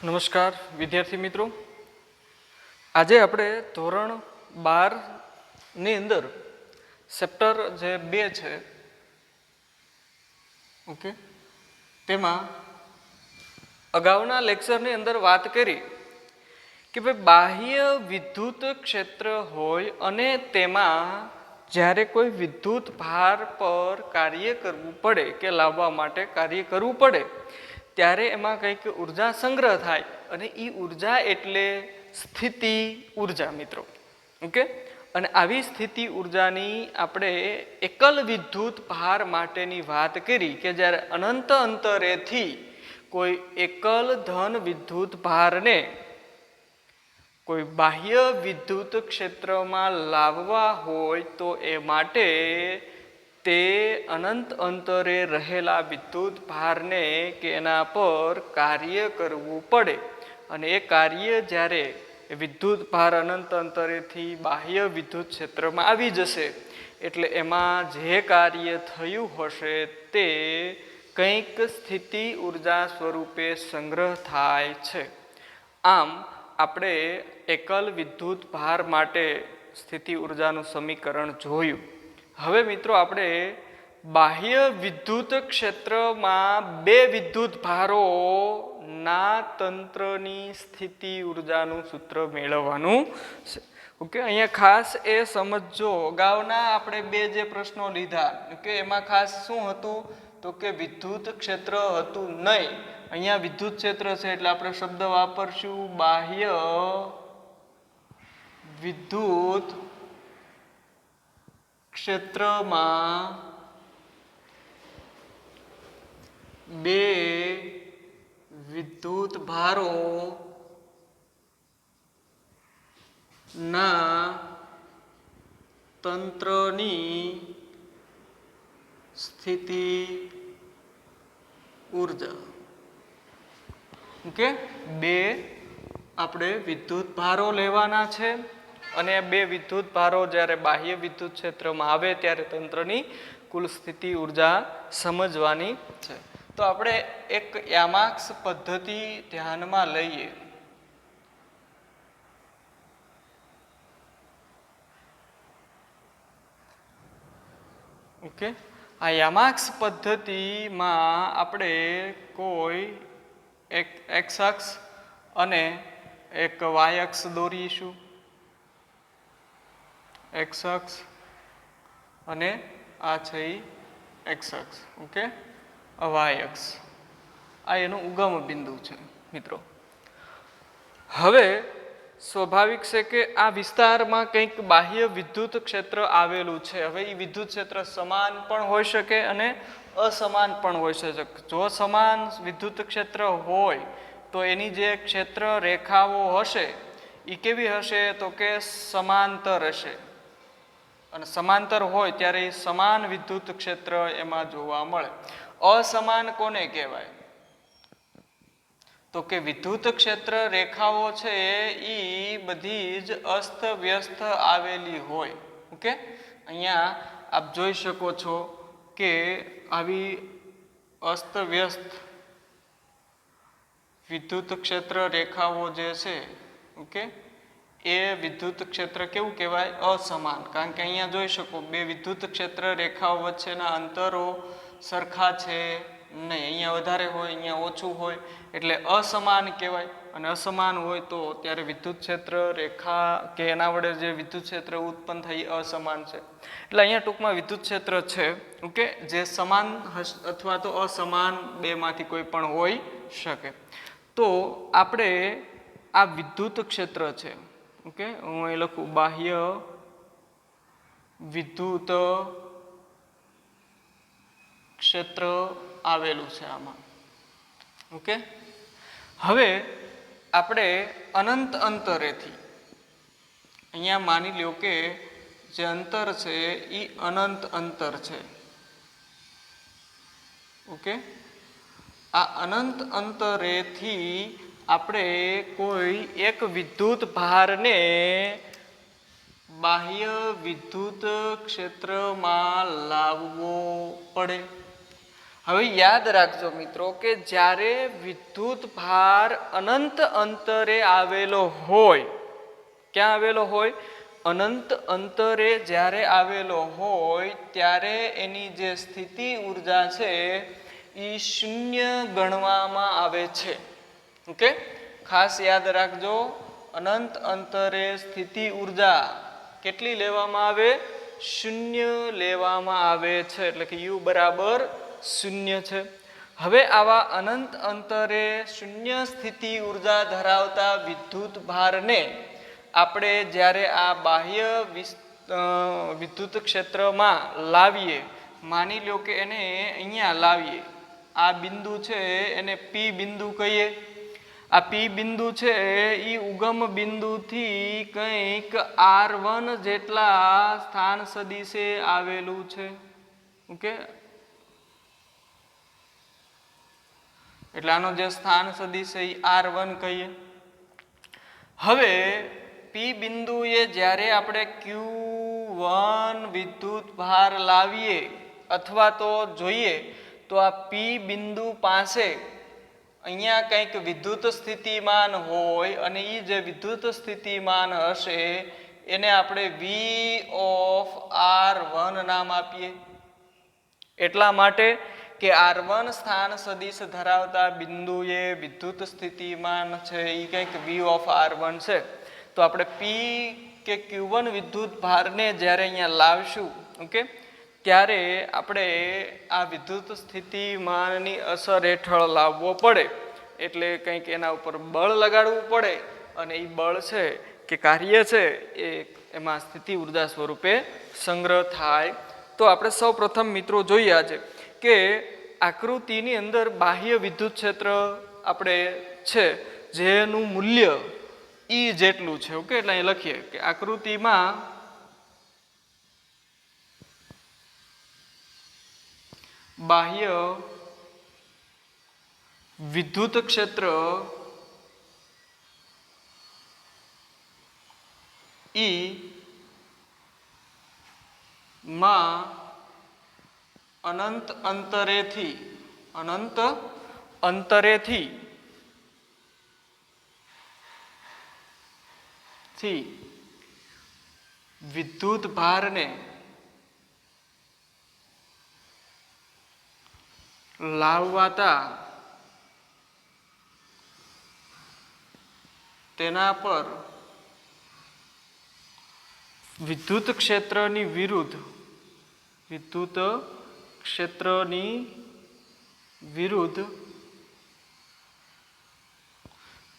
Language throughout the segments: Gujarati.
નમસ્કાર વિદ્યાર્થી મિત્રો, આજે આપણે ધોરણ 12ની અંદર ચેપ્ટર જે 2 છે ઓકે તેમાં અગાઉના લેક્ચરની અંદર વાત કરી કે ભાઈ બાહ્ય વિદ્યુત ક્ષેત્ર હોય અને તેમાં જ્યારે કોઈ વિદ્યુત ભાર પર કાર્ય કરવું પડે કે લાવવા માટે કાર્ય કરવું પડે ત્યારે એમાં કંઈક ઉર્જા સંગ્રહ થાય અને એ ઉર્જા એટલે સ્થિતિ ઉર્જા મિત્રો. ઓકે, અને આવી સ્થિતિ ઉર્જાની આપણે એકલ વિદ્યુત ભાર માટેની વાત કરી કે જ્યારે અનંત અંતરેથી કોઈ એકલ ધન વિદ્યુત ભારને કોઈ બાહ્ય વિદ્યુત ક્ષેત્રમાં લાવવા હોય તો એ માટે તે અનંત અંતરે રહેલા વિદ્યુત ભારને કે એના પર કાર્ય કરવું પડે અને એ કાર્ય જ્યારે વિદ્યુત ભાર અનંત અંતરેથી બાહ્ય વિદ્યુત ક્ષેત્રમાં આવી જશે એટલે એમાં જે કાર્ય થયું હશે તે કંઈક સ્થિતિ ઉર્જા સ્વરૂપે સંગ્રહ થાય છે. આમ આપણે એકલ વિદ્યુત ભાર માટે સ્થિતિ ઉર્જાનું સમીકરણ જોયું. હવે મિત્રો આપણે બાહ્ય વિદ્યુત ક્ષેત્રમાં બે વિદ્યુત ભારોના તંત્રની સ્થિતિ ઉર્જાનું સૂત્ર મેળવવાનું છે. ઓકે, અહીંયા ખાસ એ સમજો, અગાઉના આપણે બે જે પ્રશ્નો લીધા કે એમાં ખાસ શું હતું તો કે વિદ્યુત ક્ષેત્ર હતું નહીં. અહીંયા વિદ્યુત ક્ષેત્ર છે એટલે આપણે શબ્દ વાપરશું બાહ્ય વિદ્યુત ક્ષેત્રમાં બે વિદ્યુત ભારો ના તંત્રની સ્થિતિ ઉર્જા. ઓકે, બે આપણે વિદ્યુત ભારો લેવાના છે અને બે વિદ્યુત ભારો જ્યારે બાહ્ય વિદ્યુત ક્ષેત્રમાં આવે ત્યારે તંત્રની કુલ સ્થિતિ ઉર્જા સમજવાની છે. તો આપણે એક યામાક્સ પદ્ધતિ ધ્યાનમાં લઈએ. ઓકે, આ યામાક્સ પદ્ધતિમાં આપણે કોઈ એક એક્સ અક્ષ અને એક વાય અક્ષ દોરીશું. એક્સ અક્ષ અને આ છે એક્સ અક્ષ. ઓકે, વાય અક્ષ આ એનું ઉગમ બિંદુ છે મિત્રો. હવે સ્વાભાવિક છે કે આ વિસ્તારમાં કંઈક બાહ્ય વિદ્યુત ક્ષેત્ર આવેલું છે. હવે એ વિદ્યુત ક્ષેત્ર સમાન પણ હોઈ શકે અને અસમાન પણ હોઈ શકે. જો સમાન વિદ્યુત ક્ષેત્ર હોય તો એની જે ક્ષેત્ર રેખાઓ હશે એ કેવી હશે તો કે સમાંતર હશે અને સમાંતર હોય ત્યારે એ સમાન વિદ્યુત ક્ષેત્ર એમાં જોવા મળે. અસમાન કોને કહેવાય તો કે વિદ્યુત ક્ષેત્ર રેખાઓ છે એ બધી જ અસ્ત વ્યસ્ત આવેલી હોય. ઓકે, અહીંયા આપ જોઈ શકો છો કે આવી અસ્ત વ્યસ્ત વિદ્યુત ક્ષેત્ર રેખાઓ જે છે ઓકે એ વિદ્યુત ક્ષેત્ર કેવું કહેવાય અસમાન. કારણ કે અહીંયા જોઈ શકો બે વિદ્યુત ક્ષેત્ર રેખાઓ વચ્ચેના અંતરો સરખા છે નહીં. અહીંયા વધારે હોય અહીંયા ઓછું હોય એટલે અસમાન કહેવાય. અને અસમાન હોય તો ત્યારે વિદ્યુત ક્ષેત્ર રેખા કે એના વડે જે વિદ્યુત ક્ષેત્ર ઉત્પન્ન થાય એ અસમાન છે. એટલે અહીંયા ટૂંકમાં વિદ્યુત ક્ષેત્ર છે ઓકે જે સમાન અથવા તો અસમાન બેમાંથી કોઈ પણ હોઈ શકે. તો આપણે આ વિદ્યુત ક્ષેત્ર છે ઓકે હું અહીં લખું બાહ્ય વિદ્યુત ક્ષેત્ર આવેલું છે આમાં. ઓકે, હવે આપણે અનંત અંતરેથી અહીંયા માની લ્યો કે જે અંતર છે એ અનંત અંતર છે. ઓકે, આ અનંત અંતરેથી આપણે કોઈ એક વિદ્યુત ભારને બાહ્ય વિદ્યુત ક્ષેત્રમાં લાવવો પડે. હવે યાદ રાખજો મિત્રો કે જ્યારે વિદ્યુત ભાર અનંત અંતરે આવેલો હોય, ક્યાં આવેલો હોય? અનંત અંતરે જ્યારે આવેલો હોય ત્યારે એની જે સ્થિતિ ઉર્જા છે એ શૂન્ય ગણવામાં આવે છે. ઓકે, ખાસ યાદ રાખજો, અનંત અંતરે સ્થિતિ ઉર્જા કેટલી લેવામાં આવે? શૂન્ય લેવામાં આવે છે, એટલે કે યુ બરાબર શૂન્ય છે. હવે આવા અનંત અંતરે શૂન્ય સ્થિતિ ઉર્જા ધરાવતા વિદ્યુત ભારને આપણે જ્યારે આ બાહ્ય વિદ્યુત ક્ષેત્રમાં લાવીએ, માની લો કે એને અહીંયા લાવીએ, આ બિંદુ છે એને પી બિંદુ કહીએ. આ પી બિંદુ છે એ ઉગમ બિંદુથી કંઈક R1 જેટલા સ્થાન સદિશે આવેલું છે. ઓકે, એટલે આનો જે સ્થાન સદિશ છે એ R1 કહીએ. હવે પી બિંદુએ જ્યારે આપણે Q1 વિદ્યુત ભાર લાવીએ અથવા તો જોઈએ તો આ પી બિંદુ પાસે અહીંયા કંઈક વિદ્યુત સ્થિતિમાન હોય અને એ જે વિદ્યુત સ્થિતિમાન હશે એને આપણે V ઓફ R1 નામ આપીએ. એટલા માટે કે R1 સ્થાન સદિશ ધરાવતા બિંદુએ વિદ્યુત સ્થિતિમાન છે એ કંઈક V ઓફ R1 છે. તો આપણે પી કે Q1 વિદ્યુત ભારને જ્યારે અહીંયા લાવશું, ઓકે, ત્યારે આપણે આ વિદ્યુત સ્થિતિમાનની અસર હેઠળ લાવવો પડે, એટલે કંઈક એના ઉપર બળ લગાડવું પડે અને એ બળ છે કે કાર્ય છે એ એમાં સ્થિતિ ઉર્જા સ્વરૂપે સંગ્રહ થાય. તો આપણે સૌ પ્રથમ મિત્રો જોઈએ આજે કે આકૃતિની અંદર બાહ્ય વિદ્યુત ક્ષેત્ર આપણે છે જેનું મૂલ્ય E જેટલું છે. ઓકે, એટલે અહીં લખીએ કે આકૃતિમાં બાહ્ય વિદ્યુત ક્ષેત્ર E માં અનંત અંતરેથી વિદ્યુત ભારને લાવવાતા તેના પર વિદ્યુત ક્ષેત્રની વિરુદ્ધ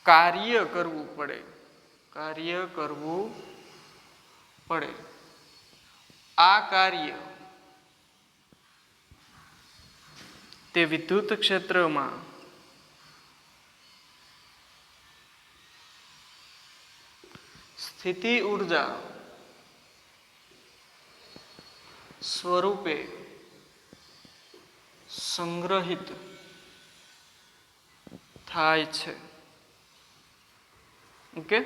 કાર્ય કરવું પડે. આ કાર્ય તે વિદ્યુત ક્ષેત્રમાં સ્થિતિ ઉર્જા સ્વરૂપે સંગ્રહિત થાય છે. ઓકે,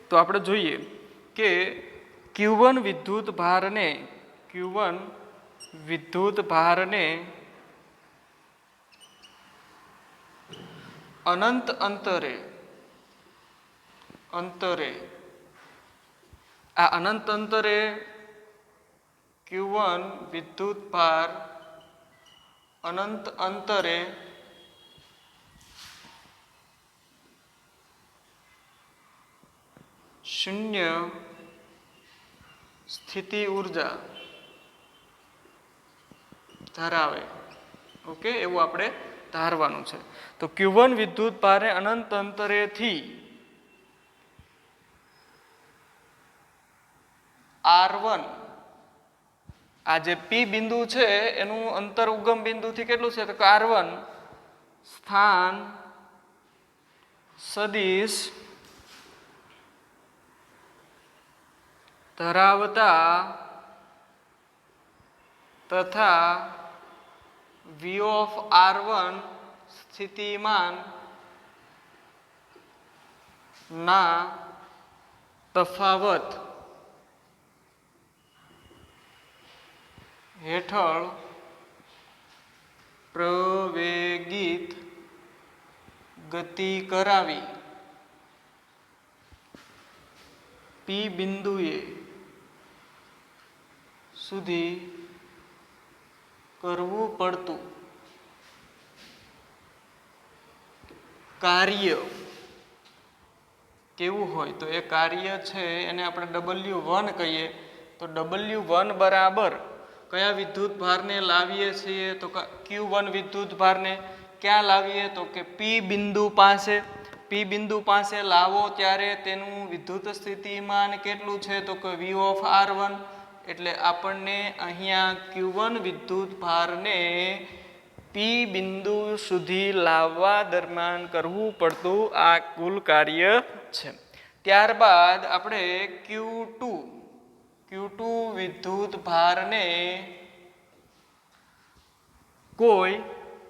તો આપણે જોઈએ કે Q1 વિદ્યુત ભારને અનંત અંતરે આ અનંત અંતરે Q1 વિદ્યુત ભાર અનંત અંતરે શૂન્ય સ્થિતિ ઉર્જા ધરાવે. ઓકે, એવું આપણે ધારવાનું છે. તો Q1 વિદ્યુત ભારે અનંત અંતરેથી R1, આ જે P બિંદુ છે એનું અંતર ઉગમ બિંદુથી કેટલું છે? તો કે R1 સ્થાન સદિશ ધરાવતા તથા V ઓફ R1 સ્થિતિમાન ના તફાવત હેઠળ પ્રવેગિત ગતિ કરાવી પી બિંદુએ સુધી કરવું પડતું કાર્ય કેવું હોય તો એ કાર્ય છે એને આપણે W1 કહીએ તો W1 બરાબર કયા વિદ્યુત ભારને લાવીએ છીએ તો Q1 વિદ્યુત ભારને ક્યાં લાવીએ તો કે P બિંદુ પાસે P બિંદુ પાસે લાવો ત્યારે તેનું વિદ્યુત સ્થિતિમાન કેટલું છે તો કે V of R1 એટલે આપણને અહીંયા Q1 વિદ્યુત ભારને P બિંદુ સુધી લાવવા દરમિયાન કરવું પડતું આ કુલ કાર્ય છે. ત્યારબાદ આપણે Q2 વિદ્યુત ભારને કોઈ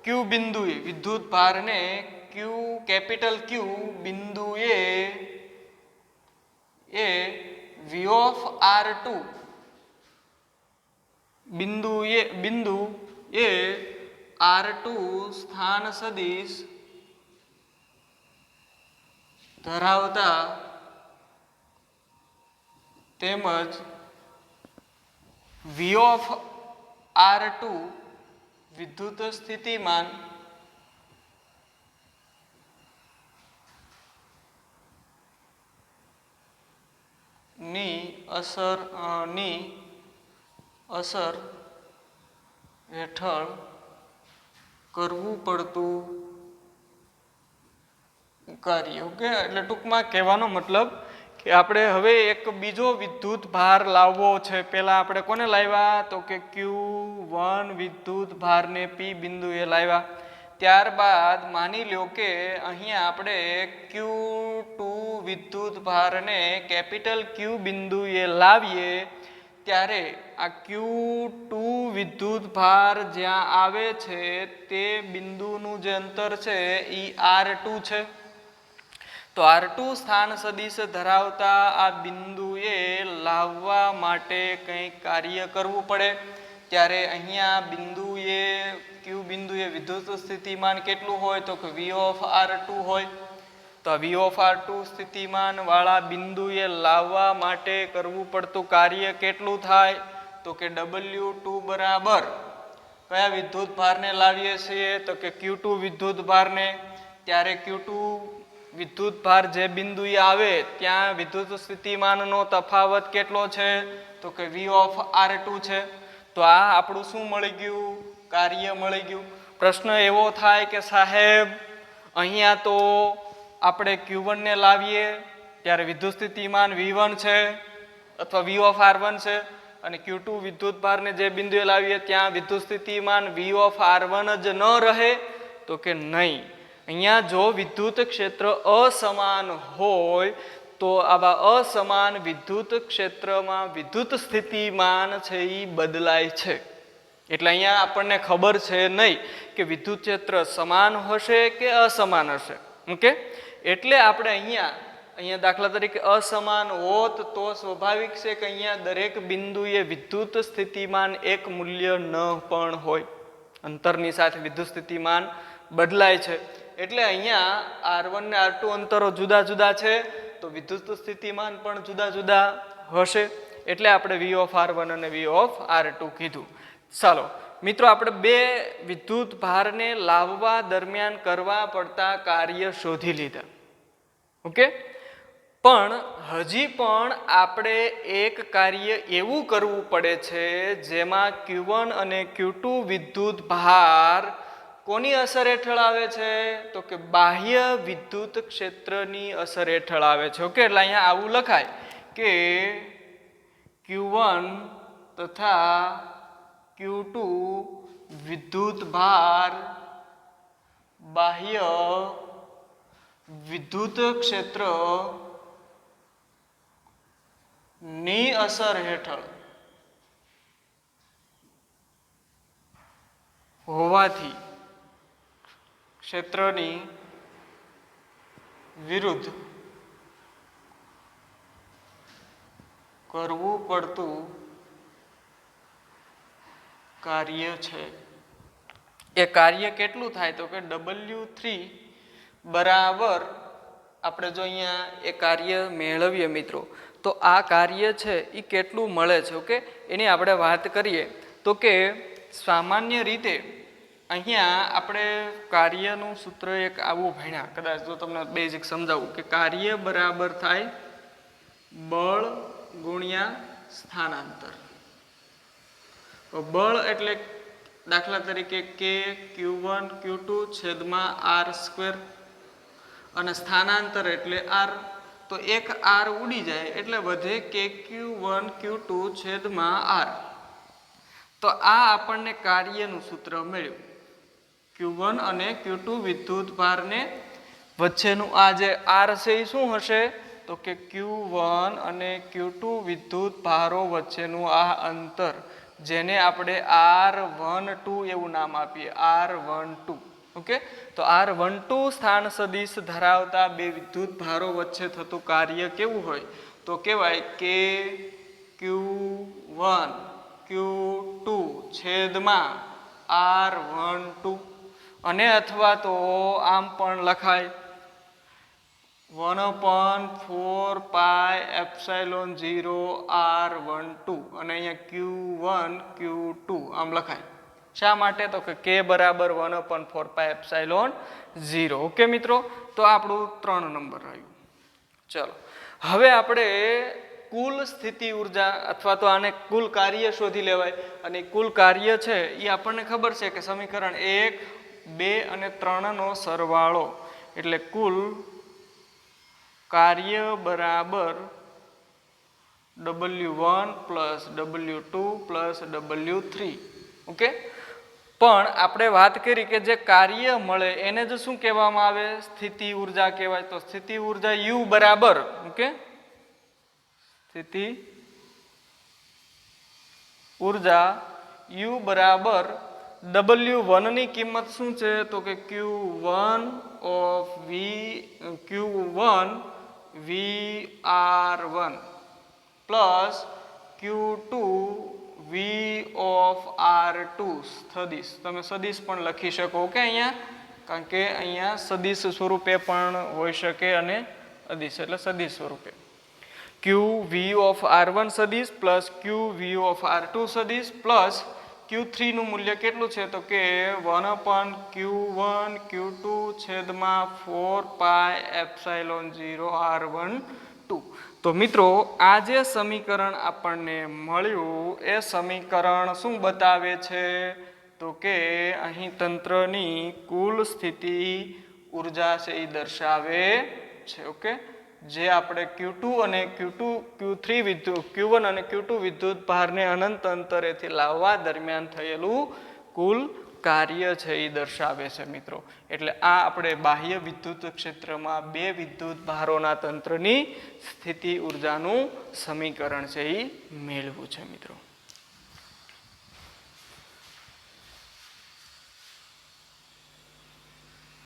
Q બિંદુએ વિદ્યુત ભારને કેપિટલ Q બિંદુએ એ V of R2 બિંદુ એ R2 સ્થાન સદિશ ધરાવતા તેમજ V of R2 વિદ્યુત સ્થિતિમાન ની અસર હેઠળ કરવું પડતું કાર્ય. ઓકે, એટલે ટૂંકમાં કહેવાનો મતલબ કે આપણે હવે એક બીજો વિદ્યુત ભાર લાવવો છે. પહેલા આપણે કોને લાવ્યા તો કે Q1 વિદ્યુત ભારને P બિંદુએ લાવ્યા. ત્યારબાદ માની લો કે અહીંયા આપણે Q2 વિદ્યુત ભારને કેપિટલ Q બિંદુએ લાવીએ ત્યારે આ Q2 વિદ્યુત ભાર જ્યાં આવે છે તે બિંદુનું જે અંતર છે એ R2 છે. તો R2 સ્થાન સદિશ ધરાવતા આ બિંદુએ લાવવા માટે કંઈક કાર્ય કરવું પડે. ત્યારે અહીંયા Q બિંદુએ વિદ્યુત સ્થિતિમાન કેટલું હોય તો કે V of R2 હોય. તો V of R2 સ્થિતિમાન વાળા બિંદુએ લાવવા માટે કરવું પડતું કાર્ય કેટલું થાય તો કે W2 બરાબર કયા વિદ્યુત ભારને લાવીએ છીએ તો કે Q2 વિદ્યુત ભારને. ત્યારે Q2 વિદ્યુત ભાર જે બિંદુએ આવે ત્યાં વિદ્યુત સ્થિતિમાનનો તફાવત કેટલો છે તો કે V of R2 છે. તો આ આપણું શું મળી ગયું કાર્ય મળી ગયું. પ્રશ્ન એવો થાય કે સાહેબ અહીંયા તો આપણે Q1 ને લાવીએ ત્યારે વિદ્યુત સ્થિતિમાન V1 છે અથવા V of R1 છે અને Q2 વિદ્યુત ભારને જે બિંદુએ લાવીએ ત્યાં વિદ્યુત સ્થિતિમાન V of R1 જ ન રહે તો કે નહીં. અહીંયા જો વિદ્યુત ક્ષેત્ર અસમાન હોય તો આવા અસમાન વિદ્યુત ક્ષેત્રમાં વિદ્યુત સ્થિતિમાન છે એ બદલાય છે. એટલે અહીંયા આપણને ખબર છે નહીં કે વિદ્યુત ક્ષેત્ર સમાન હશે કે અસમાન હશે. ઓકે, એટલે આપણે અહીંયા દાખલા તરીકે અસમાન હોત તો સ્વાભાવિક છે કે અહીંયા દરેક બિંદુએ વિદ્યુત સ્થિતિમાન એક મૂલ્ય ન પણ હોય. અંતરની સાથે વિદ્યુત સ્થિતિમાન બદલાય છે. એટલે અહીંયા R1 ને R2 અંતરો જુદા જુદા છે તો વિદ્યુત સ્થિતિમાન પણ જુદા જુદા હશે. એટલે આપણે V of R1 અને V of R2 કીધું. ચાલો મિત્રો, આપણે બે વિદ્યુત ભારને લાવવા દરમિયાન કરવા પડતા કાર્ય શોધી લીધા. ઓકે, પણ હજી પણ આપણે એક કાર્ય એવું કરવું પડે છે જેમાં Q1 અને Q2 વિદ્યુત ભાર કોની અસર હેઠળ આવે છે તો કે બાહ્ય વિદ્યુત ક્ષેત્રની અસર હેઠળ આવે છે. ઓકે, એટલે અહીંયા આવું લખાય કે Q1 તથા Q2 વિદ્યુત ભાર બાહ્ય વિદ્યુત ક્ષેત્ર ની અસર હેઠળ હોવાથી ક્ષેત્રની વિરુદ્ધ કરવું પડતું કાર્ય છે. એ કાર્ય કેટલું થાય તો કે W3 બરાબર આપણે જો અહીંયા એ કાર્ય મેળવીએ મિત્રો તો આ કાર્ય છે એ કેટલું મળે છે ઓકે એની આપણે વાત કરીએ તો કે સામાન્ય રીતે અહીંયા આપણે કાર્યનું સૂત્ર એક આવું ભણ્યા કદાચ જો તમને બેઝિક સમજાવું કે કાર્ય બરાબર થાય બળ ગુણ્યા સ્થાનાંતર બળ એટલે દાખલા તરીકે કે Q1 Q2 છેદમાં R² અને સ્થાનાંતર એટલે R તો એક R ઉડી જાય એટલે વધે કે Q1 Q2 છેદમાં R તો આ આપણને કાર્યનું સૂત્ર મળ્યું Q1 અને Q2 વિદ્યુત ભારને વચ્ચેનું આ જે R છે એ શું હશે તો કે Q1 અને Q2 વિદ્યુત ભારો વચ્ચેનું આ અંતર જેને આપણે R12 એવું નામ આપીએ R12 ઓકે તો R12 સ્થાન સદિશ ધરાવતા બે વિદ્યુત ભારો વચ્ચે થતું કાર્ય કેવું હોય તો કહેવાય કે Q1 Q2 છેદમાં R12 અને અથવા તો આમ પણ લખાય 1/4 પાઈ એપ્સાઇલોન 0 R12 અને અહીંયા Q1 Q2 આમ લખાય શા માટે તો કે K બરાબર 1/4 પાઈ એપ્સાઇલોન 0 ઓકે મિત્રો તો આપણું 3 નંબર આવ્યું ચલો હવે આપણે કુલ સ્થિતિ ઉર્જા અથવા તો આને કુલ કાર્ય શોધી લેવાય અને કુલ કાર્ય છે એ આપણને ખબર છે કે સમીકરણ 1 2 અને 3 નો સરવાળો એટલે કુલ કાર્ય બરાબર W1 plus W2 plus W3 okay પણ આપણે વાત કરી કે જે કાર્ય મળે એને જ શું કહેવામાં આવે સ્થિતિ ઉર્જા કહેવાય તો સ્થિતિ ઉર્જા U બરાબર ઓકે સ્થિતિ ઉર્જા U બરાબર W1 ની કિંમત શું છે તો કે Q1 VR1 plus Q2 VR2 સદિશ તમે સદિશ પણ લખી શકો કે અહીંયા કારણ કે અહીંયા સદિશ સ્વરૂપે પણ હોઈ શકે અને અદિશ એટલે સદિશ સ્વરૂપે QV(R1) સદિશ પ્લસ QV(R2) સદિશ પ્લસ Q3 નું મૂલ્ય કેટલું છે તો કે 1/Q1 Q2 છેદમાં 4 પાઈ એપ્સાઇલોન 0 R12 તો મિત્રો આ જે સમીકરણ આપણને મળ્યું એ સમીકરણ શું બતાવે છે તો કે અહીં તંત્રની કુલ સ્થિતિ ઉર્જા છે એ દર્શાવે છે ઓકે જે આપણે Q2 અને Q3 Q1 અને Q2 વિદ્યુત ભારને અનંત અંતરેથી લાવવા દરમિયાન થયેલું કુલ કાર્ય છે એ દર્શાવે છે મિત્રો એટલે આ આપણે બાહ્ય વિદ્યુત ક્ષેત્રમાં બે વિદ્યુત ભારોના તંત્રની સ્થિતિ ઉર્જાનું સમીકરણ છે એ મેળવ્યું છે મિત્રો